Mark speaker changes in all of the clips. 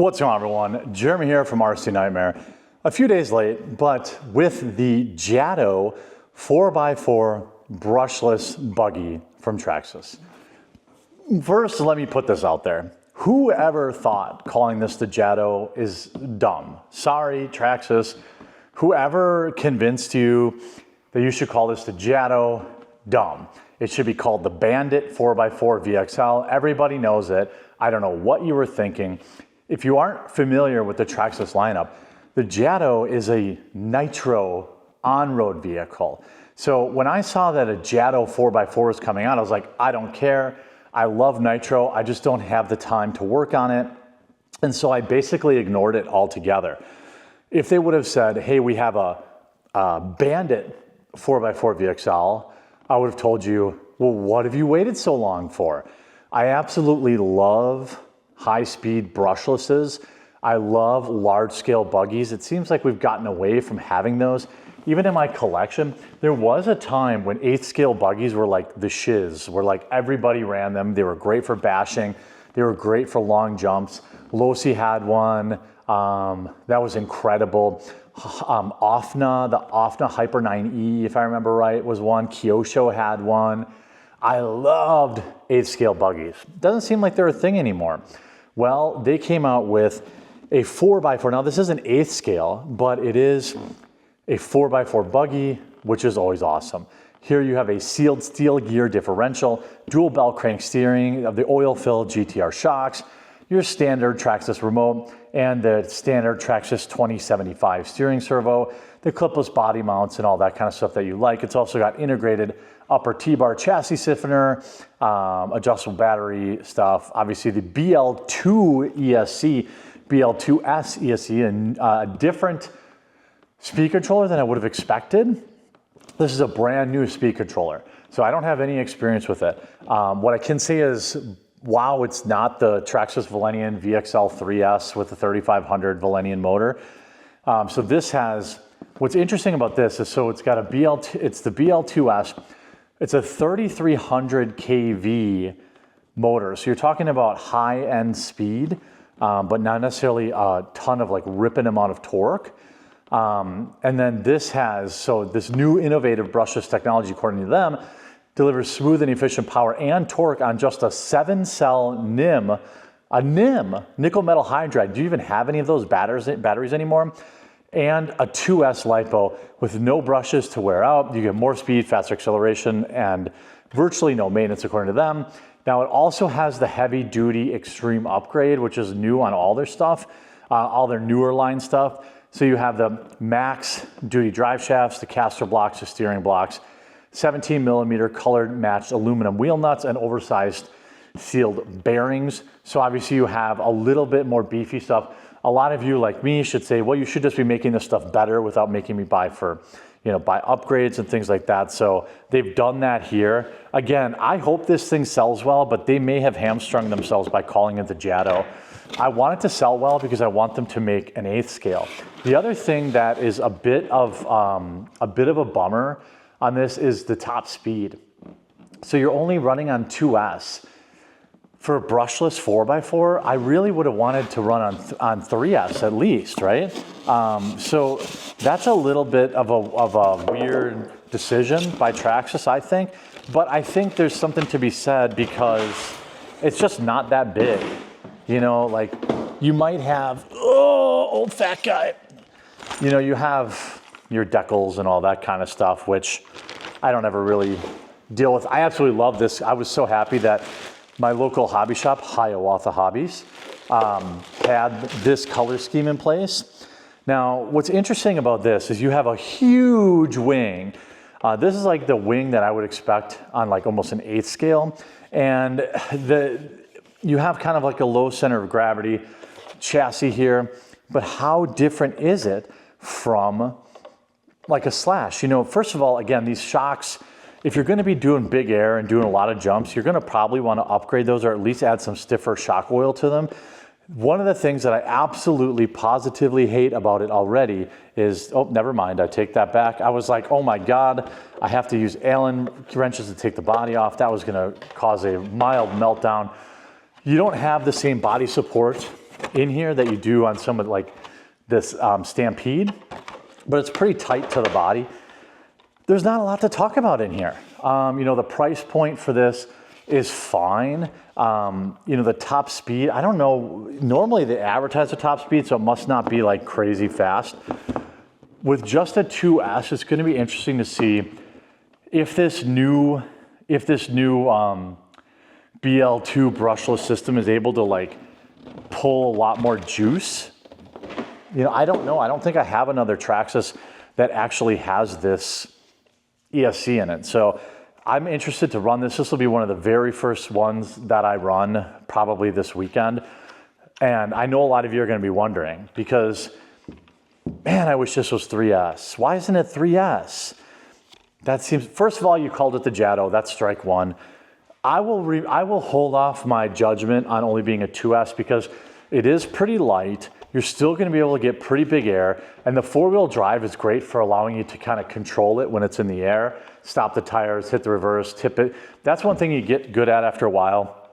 Speaker 1: What's going on, everyone? Jeremy here from RC Nightmare. A few days late, but with the Jato 4x4 brushless buggy from Traxxas. First, let me put this out there. Whoever thought calling this the Jato is dumb. Sorry, Traxxas. Whoever convinced you that you should call this the Jato, dumb. It should be called the Bandit 4x4 VXL. Everybody knows it. I don't know what you were thinking. If you aren't familiar with the Traxxas lineup, the Jato is a nitro on-road vehicle. So when I saw that a Jato 4x4 is coming out, I was like, I don't care. I love nitro. I just don't have the time to work on it. And so I basically ignored it altogether. If they would have said, hey, we have a Bandit 4x4 VXL, I would have told you, well, what have you waited so long for? I absolutely love high-speed brushlesses. I love large-scale buggies. It seems like we've gotten away from having those. Even in my collection, there was a time when 8th scale buggies were like the shiz, where like everybody ran them. They were great for bashing. They were great for long jumps. Losi had one. That was incredible. OFNA, the OFNA Hyper 9E, if I remember right, was one. Kyosho had one. I loved 8th scale buggies. Doesn't seem like they're a thing anymore. Well, they came out with a 4x4. Now, this isn't 8th scale, but it is a 4x4 buggy, which is always awesome. Here you have a sealed steel gear differential, dual bell crank steering of the oil-filled GTR shocks, your standard Traxxas remote, and the standard Traxxas 2075 steering servo, the clipless body mounts and all that kind of stuff that you like. It's also got integrated upper T-bar chassis stiffener, adjustable battery stuff, obviously the BL2 ESC, BL2S ESC, and a different speed controller than I would have expected. This is a brand new speed controller, so I don't have any experience with it. What I can say is, wow, it's not the Traxxas Valenian VXL 3S with the 3500 Valenian motor. So this has, what's interesting about this is, so it's got a it's the BL2S. It's a 3300 kV motor. So you're talking about high-end speed, but not necessarily a ton of like ripping amount of torque. And then this has, so this new innovative brushless technology, according to them, delivers smooth and efficient power and torque on just a 7-cell NIM, nickel metal hydride. Do you even have any of those batteries anymore? And a 2S LiPo with no brushes to wear out. You get more speed, faster acceleration, and virtually no maintenance according to them. Now it also has the heavy duty extreme upgrade, which is new on all their stuff, all their newer line stuff. So you have the max duty drive shafts, the caster blocks, the steering blocks, 17 millimeter colored matched aluminum wheel nuts, and oversized sealed bearings. So obviously you have a little bit more beefy stuff. A lot of you like me should say, well, you should just be making this stuff better without making me buy upgrades and things like that. So they've done that here. Again, I hope this thing sells well, but they may have hamstrung themselves by calling it the Jato. I want it to sell well because I want them to make an 8th scale. The other thing that is a bit of a bummer on this is the top speed. So you're only running on 2S. For a brushless 4x4, I really would have wanted to run on 3S at least, right? So that's a little bit of a weird decision by Traxxas, I think. But I think there's something to be said because it's just not that big. You know, like you might have, oh, old fat guy. You know, you have your decals and all that kind of stuff, which I don't ever really deal with. I absolutely love this. I was so happy that my local hobby shop, Hiawatha Hobbies, had this color scheme in place. Now, what's interesting about this is you have a huge wing. This is like the wing that I would expect on like almost an 8th scale. And you have kind of like a low center of gravity chassis here, but how different is it from like a Slash? You know, first of all, again, these shocks, if you're gonna be doing big air and doing a lot of jumps, you're gonna probably wanna upgrade those or at least add some stiffer shock oil to them. One of the things that I absolutely positively hate about it already is, oh, never mind, I take that back. I was like, oh my God, I have to use Allen wrenches to take the body off. That was gonna cause a mild meltdown. You don't have the same body support in here that you do on some of like this Stampede, but it's pretty tight to the body. There's not a lot to talk about in here. You know, the price point for this is fine. You know, the top speed, I don't know, normally they advertise the top speed, so it must not be like crazy fast. With just a 2S, it's gonna be interesting to see if this new BL2 brushless system is able to like pull a lot more juice. You know, I don't know. I don't think I have another Traxxas that actually has this ESC in it. So I'm interested to run this. This will be one of the very first ones that I run probably this weekend. And I know a lot of you are going to be wondering because, man, I wish this was 3S. Why isn't it 3S? That seems, first of all, you called it the Jato. That's strike one. I will hold off my judgment on only being a 2S because it is pretty light. You're still going to be able to get pretty big air, and the four-wheel drive is great for allowing you to kind of control it when it's in the air, stop the tires, hit the reverse, tip it. That's one thing you get good at after a while.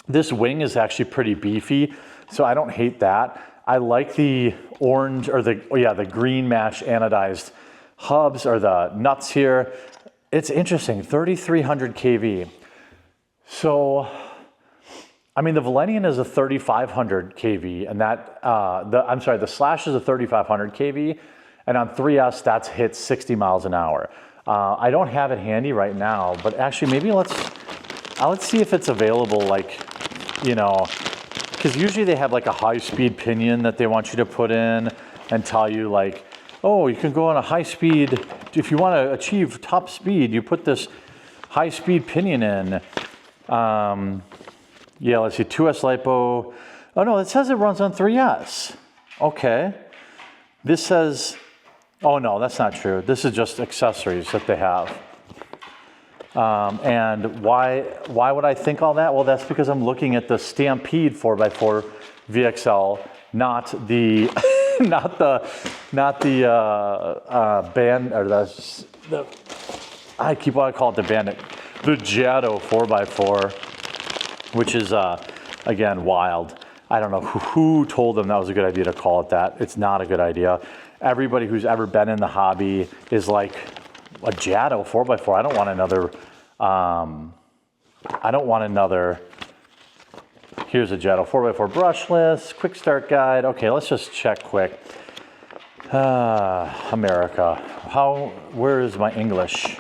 Speaker 1: This wing is actually pretty beefy, so I don't hate that. I like the orange, or the green match anodized hubs or the nuts here. It's interesting, 3,300 kV. So, I mean, the Valenian is a 3,500 kV, and that, the Slash is a 3,500 kV, and on 3S, that's hit 60 miles an hour. I don't have it handy right now, but actually maybe let's see if it's available, like, you know, because usually they have like a high-speed pinion that they want you to put in and tell you like, oh, you can go on a high speed, if you want to achieve top speed, you put this high-speed pinion in. Yeah, let's see, 2S LiPo. Oh no, it says it runs on 3S. Okay. This says, oh no, that's not true. This is just accessories that they have. And why would I think all that? Well, that's because I'm looking at the Stampede 4x4 VXL, not the, band, or I keep wanting to call it the Bandit, the Jato 4x4. Which is, again, wild. I don't know who told them that was a good idea to call it that. It's not a good idea. Everybody who's ever been in the hobby is like, a Jato 4x4. I don't want another, here's a Jato 4x4 brushless, quick start guide. Okay, let's just check quick. America, where is my English?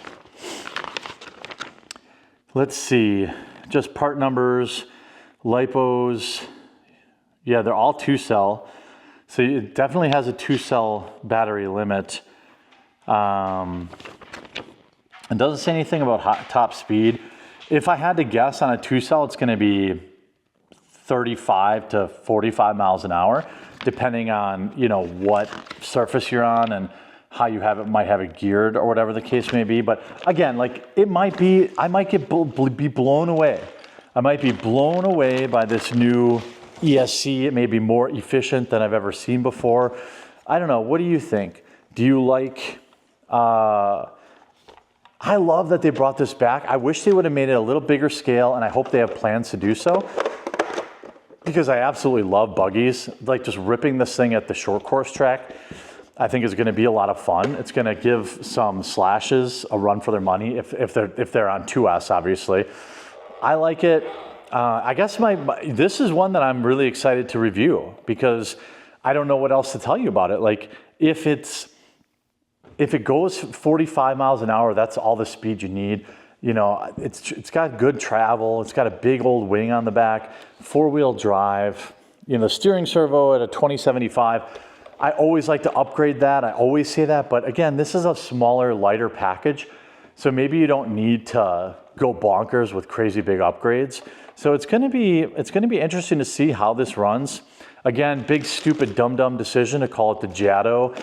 Speaker 1: Let's see. Just part numbers, LiPos, yeah, they're all 2-cell. So it definitely has a 2-cell battery limit. It doesn't say anything about top speed. If I had to guess on a 2-cell, it's gonna be 35 to 45 miles an hour, depending on, you know, what surface you're on and how you might have it geared or whatever the case may be. But again, like I might be blown away. I might be blown away by this new ESC. It may be more efficient than I've ever seen before. I don't know. What do you think? Do you like, I love that they brought this back. I wish they would have made it a little bigger scale, and I hope they have plans to do so, because I absolutely love buggies. Like just ripping this thing at the short course track, I think is going to be a lot of fun. It's going to give some Slashes a run for their money if they're on 2S, obviously. I like it. I guess this is one that I'm really excited to review because I don't know what else to tell you about it. Like if it goes 45 miles an hour, that's all the speed you need. You know, it's got good travel. It's got a big old wing on the back, 4-wheel drive. You know, the steering servo at a 2075. I always like to upgrade that. I always say that, but again, this is a smaller, lighter package. So maybe you don't need to go bonkers with crazy big upgrades. So it's gonna be interesting to see how this runs. Again, big, stupid, dumb decision to call it the Jato.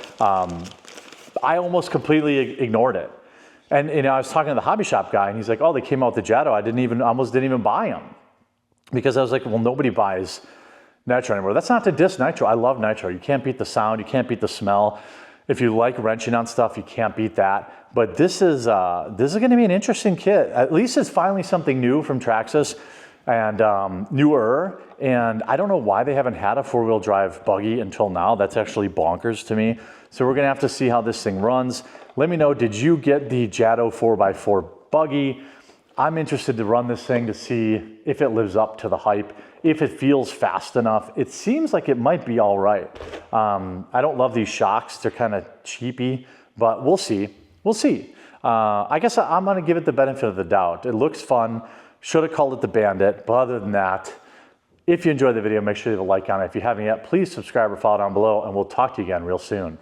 Speaker 1: I almost completely ignored it. And you know, I was talking to the hobby shop guy and he's like, oh, they came out with the Jato. I almost didn't even buy them. Because I was like, well, nobody buys Nitro anymore. That's not to diss Nitro. I love Nitro. You can't beat the sound. You can't beat the smell. If you like wrenching on stuff, you can't beat that. But this is going to be an interesting kit. At least it's finally something new from Traxxas. and newer, and I don't know why they haven't had a four-wheel drive buggy until now. That's actually bonkers to me. So we're gonna have to see how this thing runs. Let me know, did you get the Jato 4x4 buggy? I'm interested to run this thing to see if it lives up to the hype, if it feels fast enough. It seems like it might be all right. I don't love these shocks. They're kind of cheapy, but we'll see. We'll see. I guess I'm gonna give it the benefit of the doubt. It looks fun. Should have called it the Bandit, but other than that, if you enjoyed the video, make sure you leave a like on it. If you haven't yet, please subscribe or follow down below, and we'll talk to you again real soon.